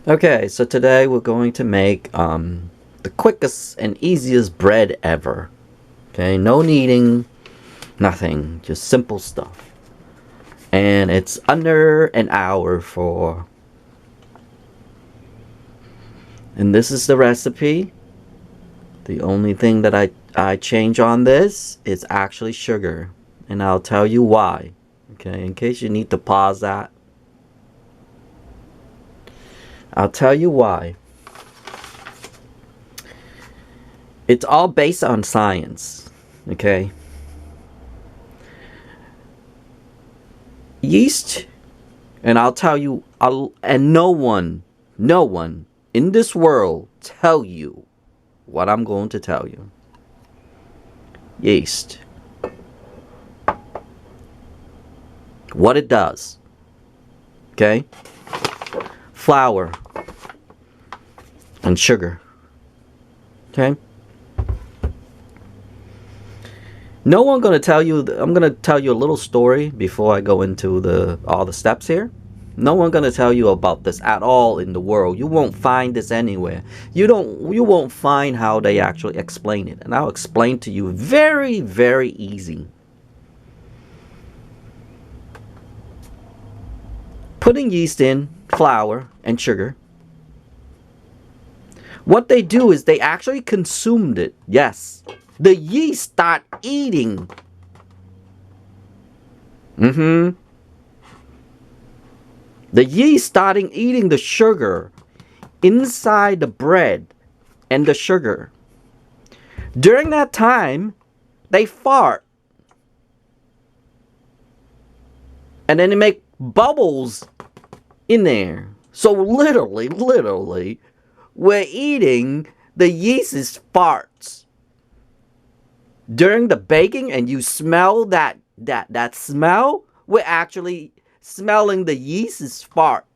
Okay, so today we're going to make the quickest and easiest bread ever. Okay, no kneading, nothing, just simple stuff. And it's under an hour for. And this is the recipe. The only thing that I change on this is actually sugar. And I'll tell you why. Okay, in case you need to pause that. I'll tell you why. It's all based on science. Okay? Yeast, and I'll tell you, and no one in this world tell you what I'm going to tell you. Yeast. What it does. Okay? Flour and sugar. Okay? No one gonna tell you. I'm gonna tell you a little story before I go into all the steps here. No one gonna tell you about this at all in the world. You won't find this anywhere. You won't find how they actually explain it, and I'll explain to you very, very easy. Putting yeast in, flour and sugar. What they do is they actually consumed it. Yes. The yeast start eating. The yeast starting eating the sugar inside the bread and the sugar. During that time, they fart. And then they make bubbles in there. So literally, we're eating the yeast's farts. During the baking, and you smell that smell, we're actually smelling the yeast's fart.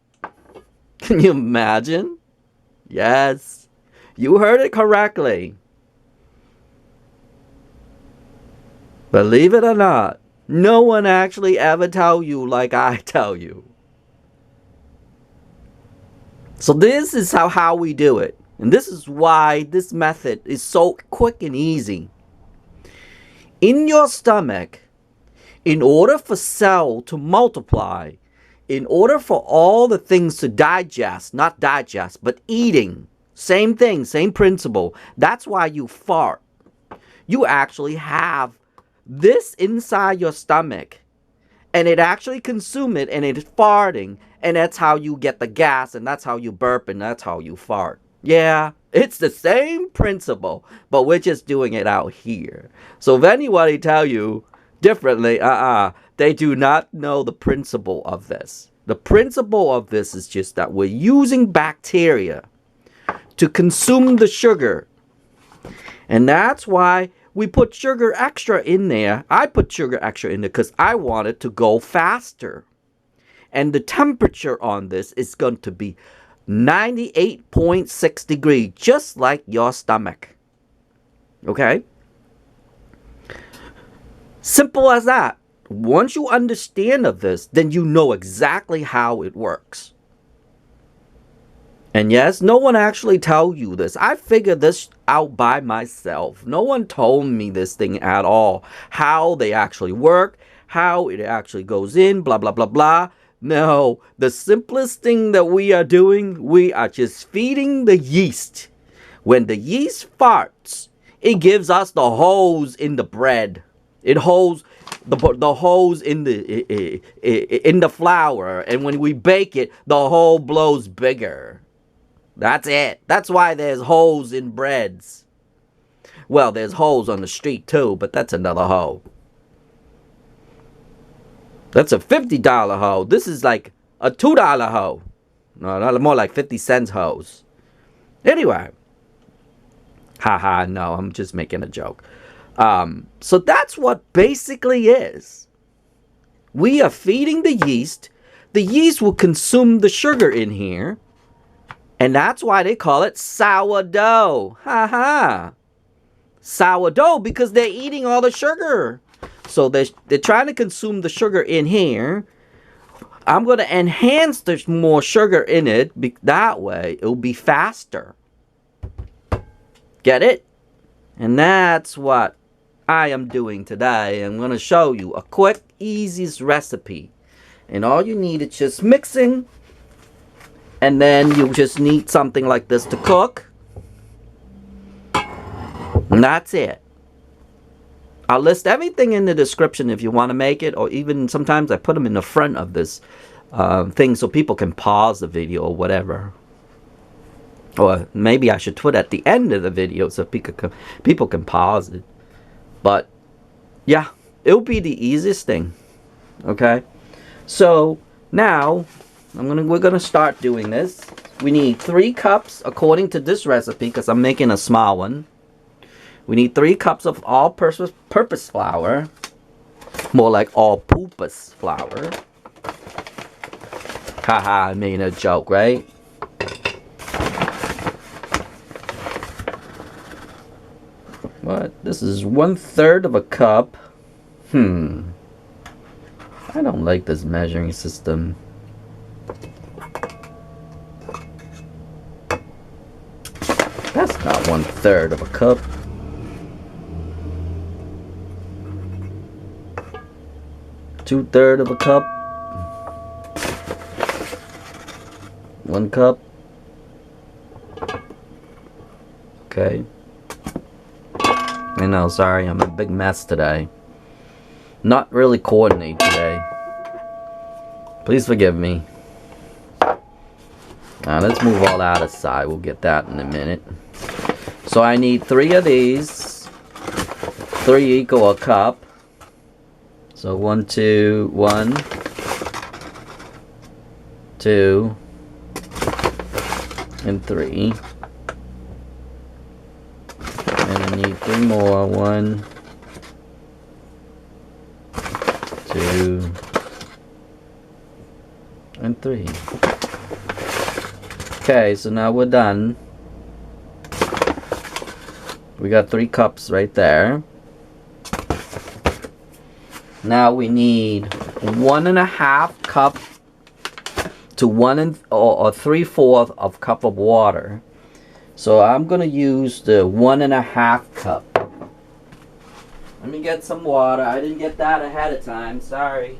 Can you imagine? Yes, you heard it correctly. Believe it or not, no one actually ever tell you like I tell you. So this is how we do it. And this is why this method is so quick and easy. In your stomach, in order for cell to multiply, in order for all the things to digest, not digest, but eating, same thing, same principle. That's why you fart. You actually have this inside your stomach, and it actually consumes it, and it's farting, and that's how you get the gas, and that's how you burp, and that's how you fart. Yeah, it's the same principle, but we're just doing it out here. So if anybody tell you differently, they do not know the principle of this. The principle of this is just that we're using bacteria to consume the sugar. And that's why we put sugar extra in there. I put sugar extra in there because I want it to go faster. And the temperature on this is going to be 98.6 degrees, just like your stomach. Okay? Simple as that. Once you understand of this, then you know exactly how it works. And yes, no one actually tell you this. I figured this out by myself. No one told me this thing at all. How they actually work, how it actually goes in, blah, blah, blah, blah. No, the simplest thing that we are doing, we are just feeding the yeast. When the yeast farts, it gives us the holes in the bread. It holds the holes in the flour, and when we bake it, the hole blows bigger. That's it. That's why there's holes in breads. Well, there's holes on the street too, but that's another hole. That's a $50 hole. This is like a $2 hole. No, more like 50 cents hose. Anyway. Haha, no, I'm just making a joke. So that's what basically is. We are feeding the yeast. The yeast will consume the sugar in here. And that's why they call it sourdough. Haha. Sourdough because they're eating all the sugar. So they're trying to consume the sugar in here. I'm going to enhance there's more sugar in it. That way, it'll be faster. Get it? And that's what I am doing today. I'm going to show you a quick, easiest recipe. And all you need is just mixing. And then you just need something like this to cook. And that's it. I'll list everything in the description if you want to make it. Or even sometimes I put them in the front of this thing so people can pause the video or whatever. Or maybe I should put it at the end of the video so people can pause it. But yeah, it'll be the easiest thing. Okay? So now we're gonna start doing this. We need 3 cups according to this recipe because I'm making a small one. We need 3 cups of all-purpose flour. More like all-purpose flour. Haha, I made a joke, right? What? This is 1/3 of a cup. I don't like this measuring system. That's not 1/3 of a cup. Two-thirds of a cup. 1 cup. Okay. I know, sorry, I'm a big mess today. Not really coordinated today. Please forgive me. Now let's move all that aside. We'll get that in a minute. So I need 3 of these. 3 equal a cup. So 1, 2, 1, 2, and 3. And I need 3 more. 1, 2, and 3. Okay, so now we're done. We got 3 cups right there. Now we need 1.5 cup to 1 or 3/4 of cup of water. So I'm gonna use the 1.5 cup. Let me get some water. I didn't get that ahead of time. Sorry.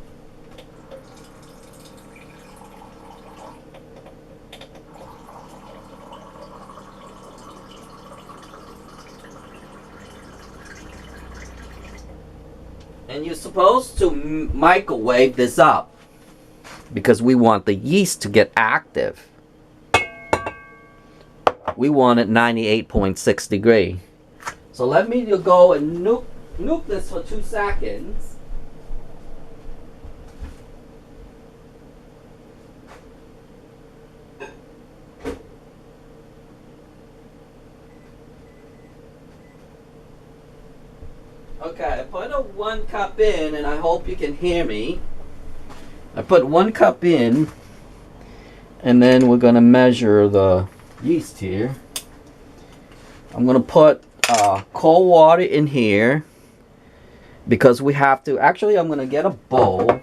And you're supposed to microwave this up because we want the yeast to get active. We want it 98.6 degrees. So let me go and nuke this for 2 seconds. Okay, I put a 1 cup in, and I hope you can hear me. I put 1 cup in, and then we're going to measure the yeast here. I'm going to put cold water in here because we have to. Actually, I'm going to get a bowl.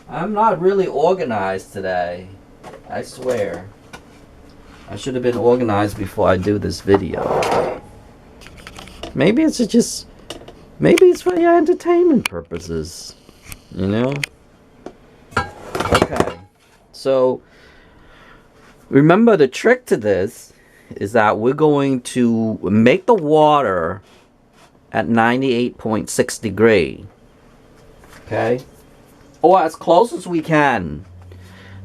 I'm not really organized today. I swear. I should have been organized before I do this video. Maybe it's just... Maybe it's for your entertainment purposes, you know? Okay, so remember the trick to this is that we're going to make the water at 98.6 degrees, okay? Or as close as we can.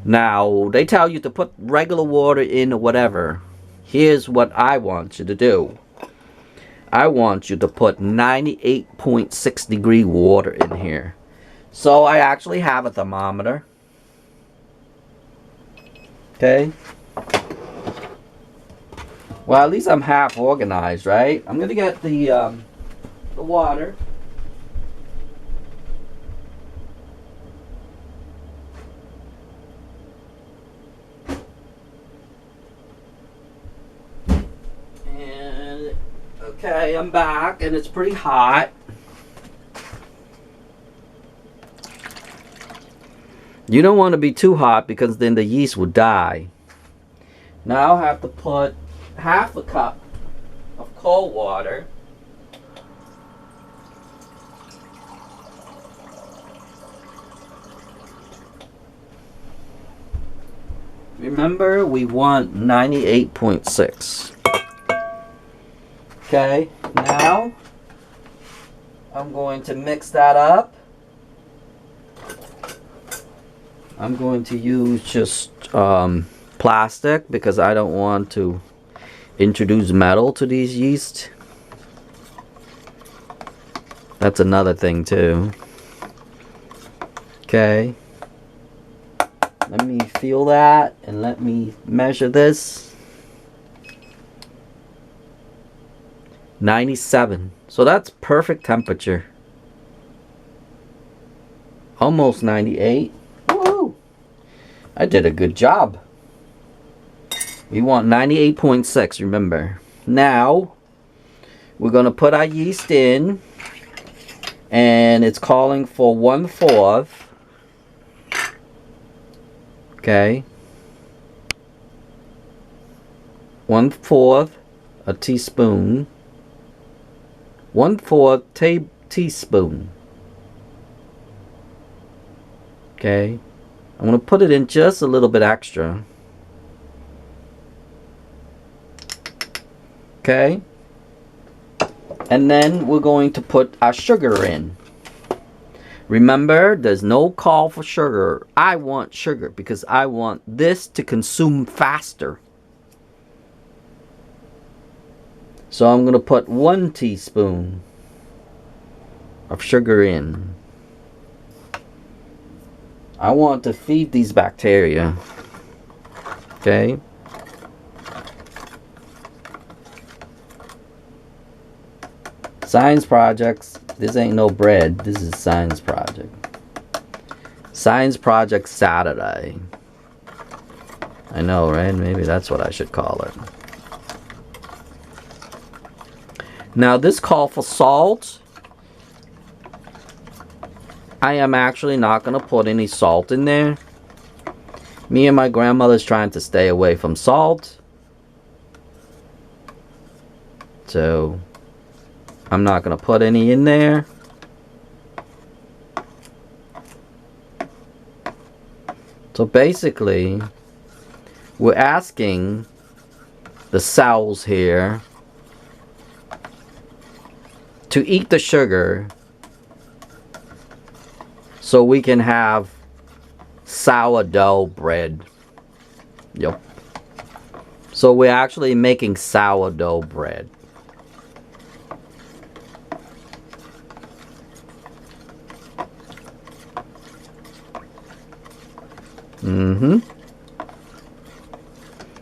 Now, they tell you to put regular water in or whatever. Here's what I want you to do. I want you to put 98.6 degree water in here. So I actually have a thermometer. Okay. Well, at least I'm half organized, right? I'm gonna get the water. Okay, I'm back, and it's pretty hot. You don't want to be too hot because then the yeast will die. Now I have to put half a cup of cold water. Remember, we want 98.6. Okay, now I'm going to mix that up. I'm going to use just plastic because I don't want to introduce metal to these yeast. That's another thing too. Okay. Let me feel that and let me measure this. 97. So that's perfect temperature. Almost 98. Woo! I did a good job. We want 98.6, remember. Now, we're going to put our yeast in. And it's calling for 1/4. Okay. 1/4 a teaspoon. 1/4 teaspoon. Okay. I'm going to put it in just a little bit extra. Okay. And then we're going to put our sugar in. Remember, there's no call for sugar. I want sugar because I want this to consume faster. So I'm going to put 1 teaspoon of sugar in. I want to feed these bacteria. Okay. Science projects. This ain't no bread. This is science project. Science project Saturday. I know, right? Maybe that's what I should call it. Now this call for salt. I am actually not going to put any salt in there. Me and my grandmother's trying to stay away from salt. So I'm not going to put any in there. So basically, we're asking the cells here to eat the sugar so we can have sourdough bread. Yep. So we're actually making sourdough bread.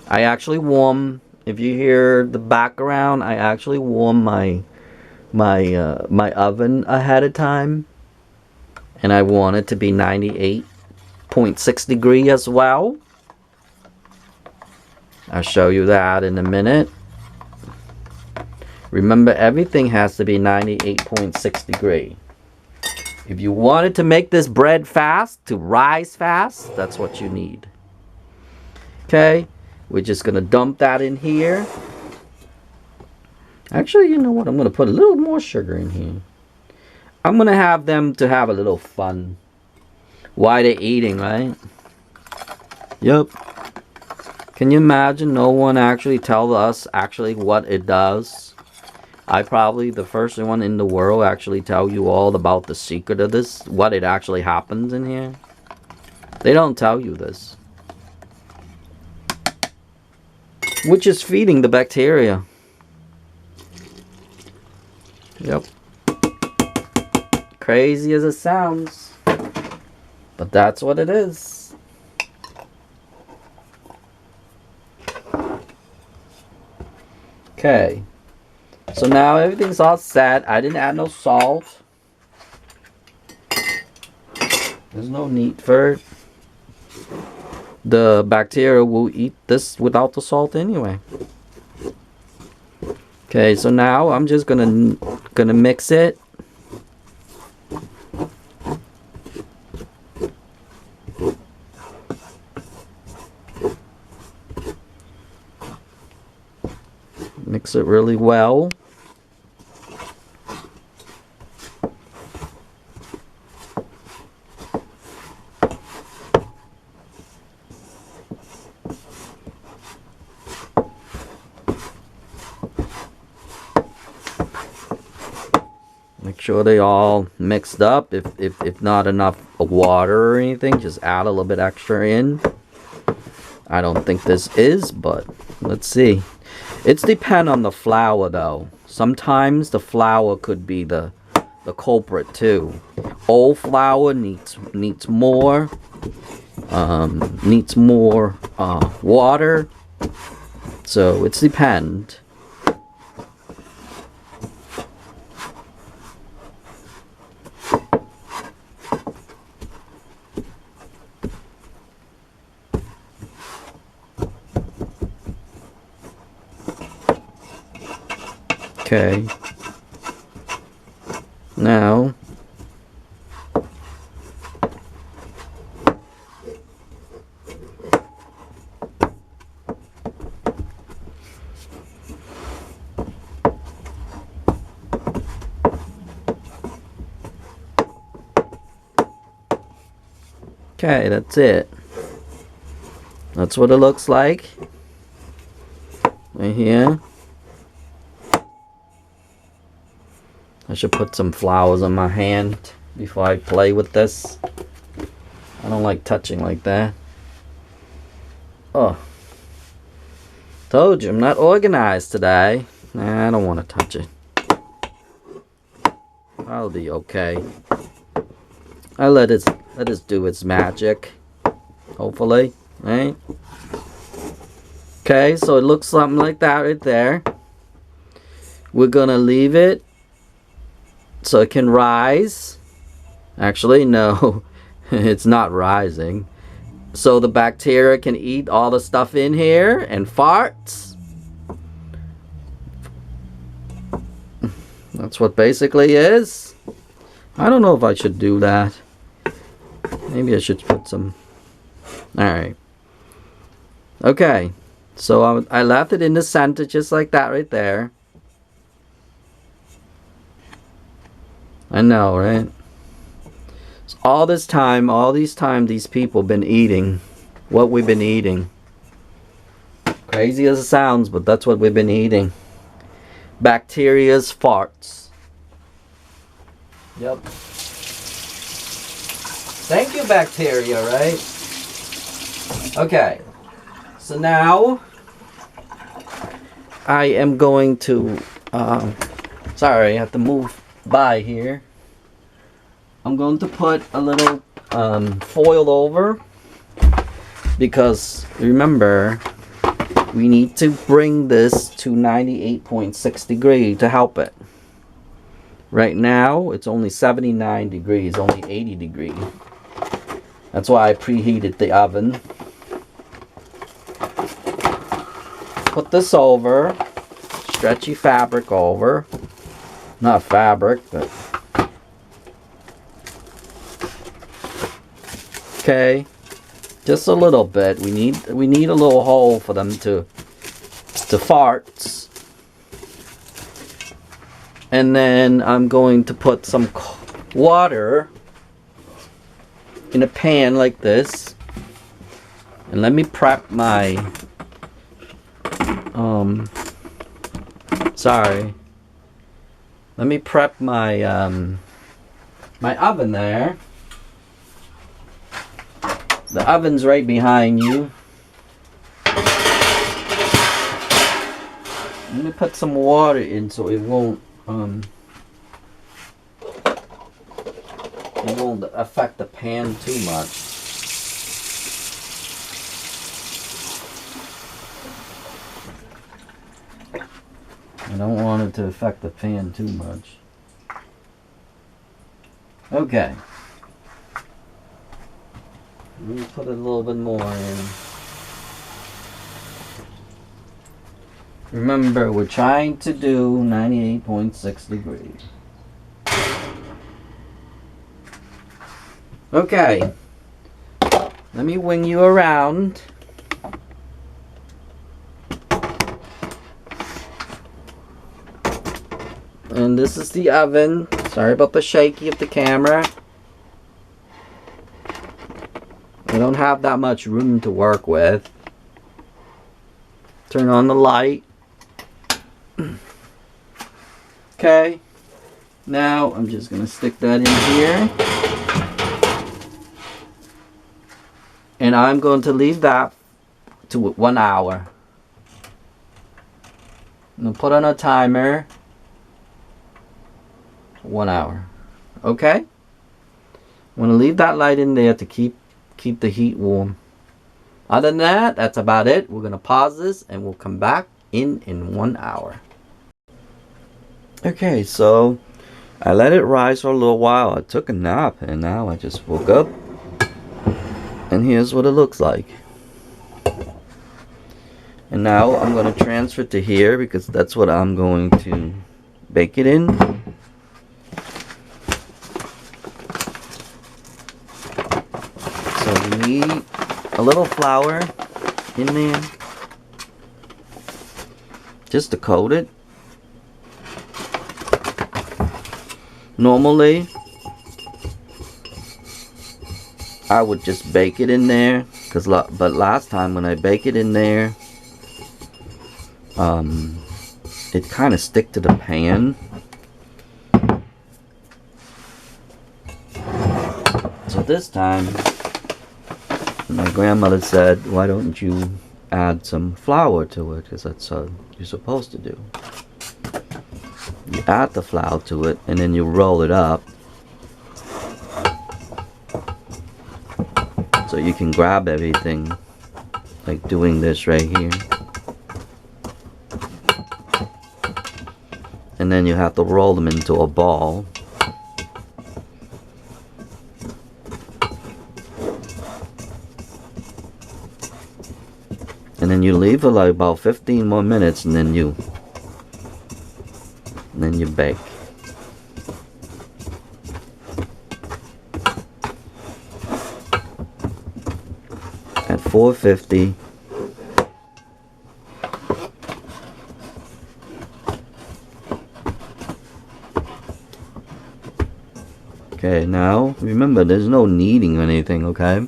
I actually warm, if you hear the background, I actually warm my oven ahead of time, and I want it to be 98.6 degrees as well. I'll show you that in a minute. Remember, everything has to be 98.6 degrees. If you wanted to make this bread fast, to rise fast, that's what you need. Okay, we're just going to dump that in here. Actually, you know what? I'm going to put a little more sugar in here. I'm going to have them to have a little fun while they're eating, right? Yep. Can you imagine no one actually tell us actually what it does? I probably the first one in the world actually tell you all about the secret of this, what it actually happens in here. They don't tell you this. Which is feeding the bacteria. Yep. Crazy as it sounds, but that's what it is. Okay. So now everything's all set. I didn't add no salt. There's no need for it. The bacteria will eat this without the salt anyway. Okay, so now I'm just gonna mix it. Mix it really well. Make sure they all mixed up. If not enough water or anything, just add a little bit extra in. I don't think this is, but let's see. It's depend on the flour though. Sometimes the flour could be the culprit too. Old flour needs more water. So it's depend. Okay. Now okay, that's it. That's what it looks like. Right here. I should put some flowers on my hand before I play with this. I don't like touching like that. Oh. Told you, I'm not organized today. Nah, I don't want to touch it. I'll be okay. I let it do its magic. Hopefully, right? Okay, so it looks something like that right there. We're gonna leave it so it can rise. Actually, no, it's not rising. So the bacteria can eat all the stuff in here and farts. That's what basically is. I don't know if I should do that. Maybe I should put some. Alright. Okay. So I left it in the center just like that right there. I know, right? So all these time, these people been eating what we've been eating. Crazy as it sounds, but that's what we've been eating. Bacteria's farts. Yep. Thank you, bacteria, right? Okay. So now I am going to sorry, I have to move by here. I'm going to put a little foil over, because remember we need to bring this to 98.6 degrees to help it. Right now it's only 79 degrees, only 80 degrees. That's why I preheated the oven. Put this over, stretchy fabric over. Not fabric, but okay, just a little bit. We need a little hole for them to farts. And then I'm going to put some water in a pan like this, and let me prep my let me prep my my oven there. The oven's right behind you. Let me put some water in so it won't affect the pan too much. I don't want it to affect the pan too much. Okay. Let me put a little bit more in. Remember, we're trying to do 98.6 degrees. Okay. Let me wing you around. And this is the oven. Sorry about the shaky of the camera. I don't have that much room to work with. Turn on the light. Okay. Now I'm just going to stick that in here. And I'm going to leave that to 1 hour. I'm going to put on a timer. 1 hour. Okay? I'm going to leave that light in there to keep the heat warm. Other than that, that's about it. We're going to pause this and we'll come back in 1 hour. Okay, so I let it rise for a little while. I took a nap and now I just woke up. And here's what it looks like. And now I'm going to transfer it to here because that's what I'm going to bake it in. So we need a little flour in there just to coat it. Normally I would just bake it in there, but last time when I bake it in there, it kind of stick to the pan. So this time, my grandmother said, why don't you add some flour to it, because that's what you're supposed to do. You add the flour to it, and then you roll it up. So you can grab everything, like doing this right here. And then you have to roll them into a ball. And then you leave it like about 15 more minutes and then you bake. At 450. Okay, now remember there's no kneading or anything, okay?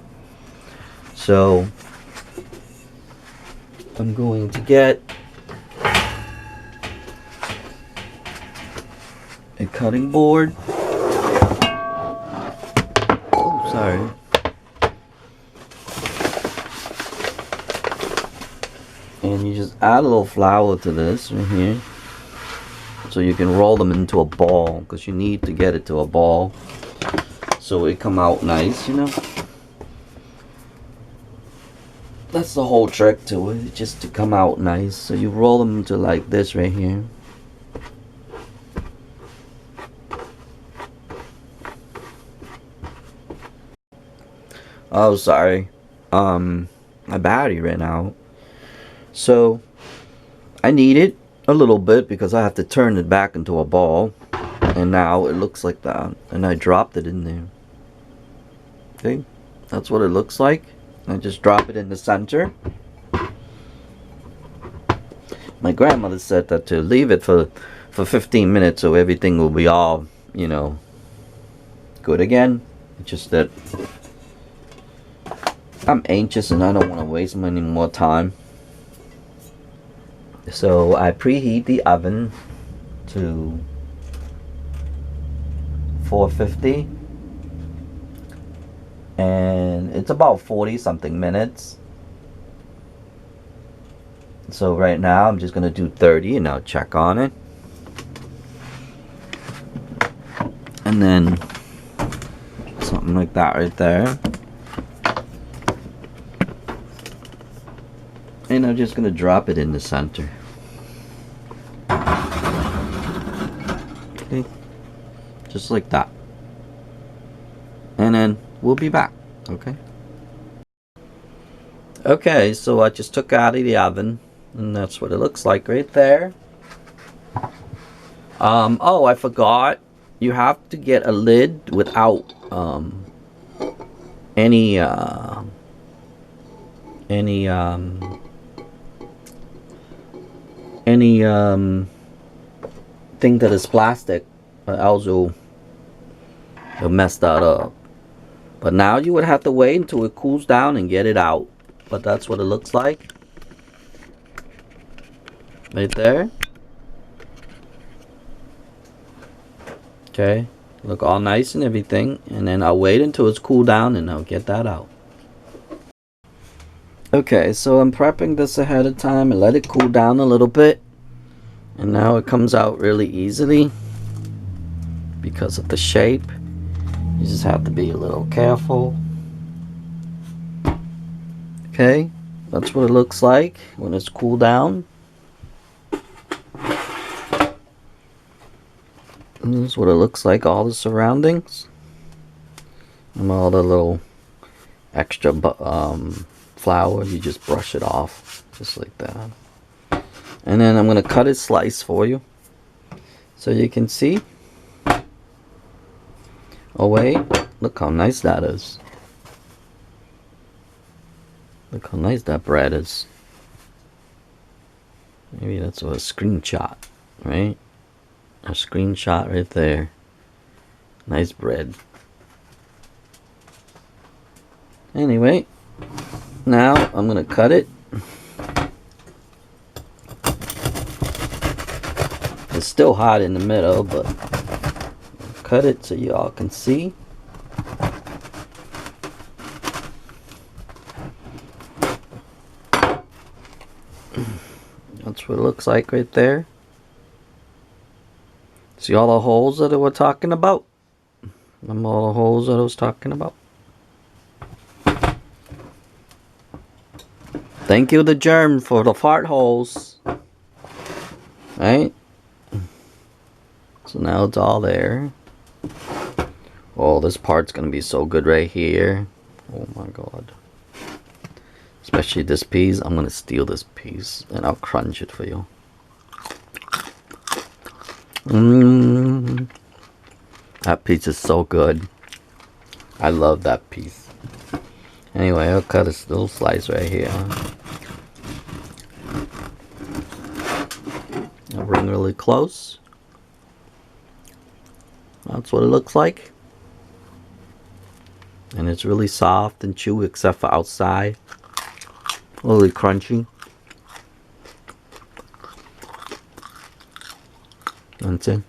So I'm going to get a cutting board. Oh, sorry. And you just add a little flour to this right here. So you can roll them into a ball, because you need to get it to a ball so it come out nice, you know. That's the whole trick to it, just to come out nice. So you roll them into like this right here. Oh, sorry. My battery ran out. So I need it a little bit because I have to turn it back into a ball. And now it looks like that. And I dropped it in there. Okay, that's what it looks like. I just drop it in the center. My grandmother said that to leave it for 15 minutes so everything will be all, you know, good again. It's just that I'm anxious and I don't want to waste any more time. So I preheat the oven to 450. And it's about 40 something minutes. So right now I'm just gonna do 30 and I'll check on it. And then something like that right there. And I'm just gonna drop it in the center. Okay, just like that. And then we'll be back. Okay. Okay, so I just took out of the oven, and that's what it looks like right there. Oh, I forgot. You have to get a lid without any thing that is plastic, or else you'll mess that up. But now you would have to wait until it cools down and get it out. But that's what it looks like. Right there. Okay. Look all nice and everything. And then I'll wait until it's cooled down and I'll get that out. Okay, so I'm prepping this ahead of time and let it cool down a little bit. And now it comes out really easily because of the shape. You just have to be a little careful. Okay, that's what it looks like when it's cooled down. And this is what it looks like, all the surroundings. And all the little extra flour, you just brush it off, just like that. And then I'm going to cut it slice for you, so you can see. Oh wait, look how nice that is. Look how nice that bread is. Maybe that's a screenshot, right? A screenshot right there. Nice bread. Anyway, now I'm gonna cut it. It's still hot in the middle, but cut it so you all can see. That's what it looks like right there. See all the holes that we're talking about? All the holes that I was talking about. Thank you, the germ, for the fart holes. Right? So now it's all there. Oh, this part's gonna be so good right here. Oh my god. Especially this piece. I'm gonna steal this piece and I'll crunch it for you. That piece is so good. I love that piece. Anyway, I'll cut a little slice right here. I'll bring it really close. That's what it looks like. And it's really soft and chewy except for outside. Really crunchy. That's it.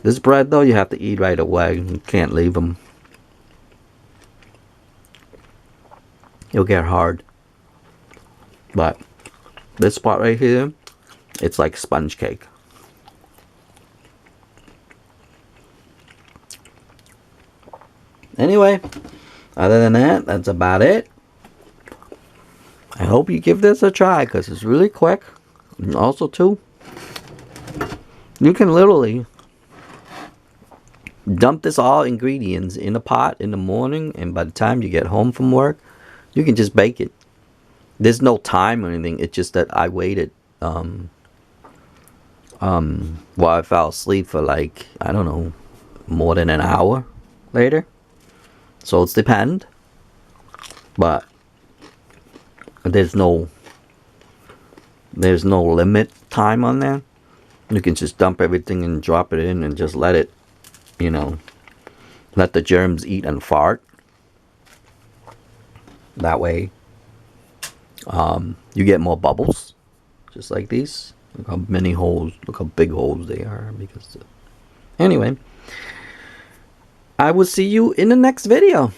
This bread though, you have to eat right away. You can't leave them. It'll get hard. But this part right here, it's like sponge cake. Anyway, other than that, that's about it. I hope you give this a try because it's really quick. And also too, you can literally dump this all ingredients in a pot in the morning, and by the time you get home from work, you can just bake it. There's no time or anything. It's just that I waited while I fell asleep for like, I don't know, more than an hour later. So it's depend. But there's no limit time on there. You can just dump everything and drop it in and just let it, you know, let the germs eat and fart. That way you get more bubbles, just like these. Look how many holes, look how big holes they are. Because anyway, I will see you in the next video.